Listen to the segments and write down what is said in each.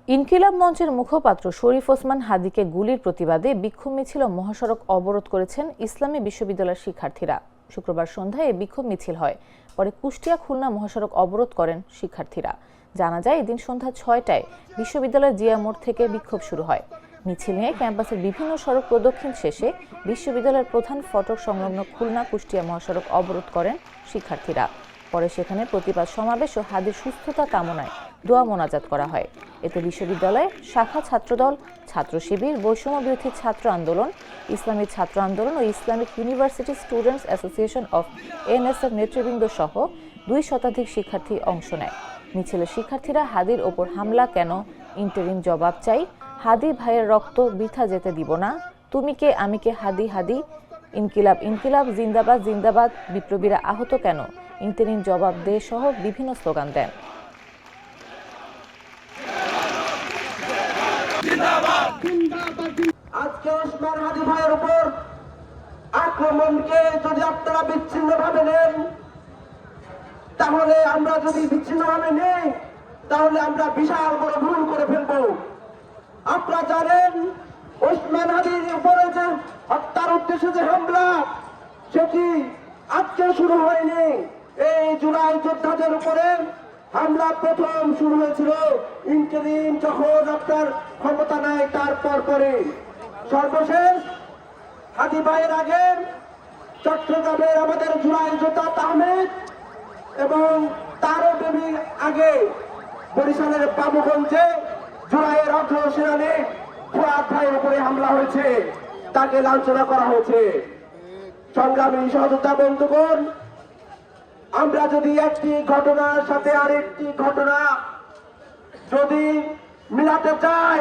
ইনকিলাব মঞ্চের মুখপাত্র শরীফ ওসমান হাদিকে গুলির প্রতিবাদে বিক্ষোভ মিছিল মহাসড়ক অবরোধ করেছেন ইসলামী বিশ্ববিদ্যালয়ের শিক্ষার্থীরা। শুক্রবার সন্ধ্যায় এই বিক্ষোভ মিছিল হয়। পরে কুষ্টিয়া খুলনা মহাসড়ক অবরোধ করেন শিক্ষার্থীরা। জানা যায়, এদিন সন্ধ্যা ৬টায় বিশ্ববিদ্যালয়ের জিয়া মোড় থেকে বিক্ষোভ শুরু হয়। মিছিল নিয়ে ক্যাম্পাসের বিভিন্ন সড়ক প্রদক্ষিণ শেষে বিশ্ববিদ্যালয়ের প্রধান ফটক সংলগ্ন খুলনা কুষ্টিয়া মহাসড়ক অবরোধ করেন শিক্ষার্থীরা। পরে সেখানে প্রতিবাদ সমাবেশ ও হাদির সুস্থতা কামনায় দোয়া মোনাজাত করা হয়। এতে বিশ্ববিদ্যালয়ে শাখা ছাত্রদল, ছাত্র শিবির, বৈষম্য বিরোধী ছাত্র আন্দোলন, ইসলামী ছাত্র আন্দোলন ও Islamic university students association of NSF নেতৃবৃন্দ সহ ২ শতাধিক শিক্ষার্থী অংশ নেয়। মিছিলে শিক্ষার্থীরা হাদির ওপর হামলা কেন, ইন্টারিম জবাব চাই, হাদি ভাইয়ের রক্ত বৃথা যেতে দিব না, তুমি কে আমি কে, হাদি হাদি, ইনকিলাব ইনকিলাব, জিন্দাবাদ জিন্দাবাদ, বিপ্লবীরা আহত কেন, ইন্টারিম জবাব দে সহ বিভিন্ন স্লোগান দেন। আজকে ওসমান হাদি ভাইয়ের উপর আক্রমণকে যদি আপনারা বিচ্ছিন্নভাবে নেন, তাহলে আমরা যদি বিচ্ছিন্নভাবে নেই, তাহলে আমরা বিশাল বড় ভুল করে ফেলবো। আপনারা জানেন, ওসমান হাদির উপরে যে হত্যার উদ্দেশ্যে যে হামলা, সেটি আজকে শুরু হয়নি। এই জুলাই যোদ্ধাদের উপরে হামলা প্রথম শুরু হয়েছিল ইন্টারিম যখন আপনার ক্ষমতা নেয়, তারপর পরে সর্বশেষ হাদি ভাইয়ের আগে চট্টগ্রামের আমাদের জুলাই যোদ্ধা আহমেদ এবং তারও বেবি আগে বরিশালের বাবুগঞ্জে জুলাইয়ের অগ্রসেনানী ফুয়াদ ভাইয়ের উপরে হামলা হয়েছে, তাকে লাঞ্ছনা করা হয়েছে। সংগ্রামী সহযোদ্ধা বন্ধুগণ, আমরা যদি একটি ঘটনার সাথে আরেকটি ঘটনা যদি মিলাতে চাই,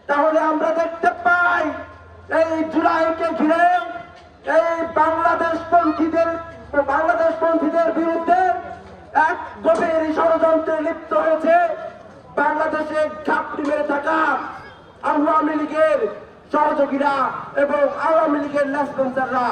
তাহলে আমরা দেখতে পাই এই জুলাইকে ঘিরে এই বাংলাদেশপন্থীদের বিরুদ্ধে এক গভীর ষড়যন্ত্রে লিপ্ত হয়েছে বাংলাদেশে ঘাপটি মেরে থাকা আওয়ামী লীগের সহযোগীরা এবং আওয়ামী লীগের লেসপেন্সাররা।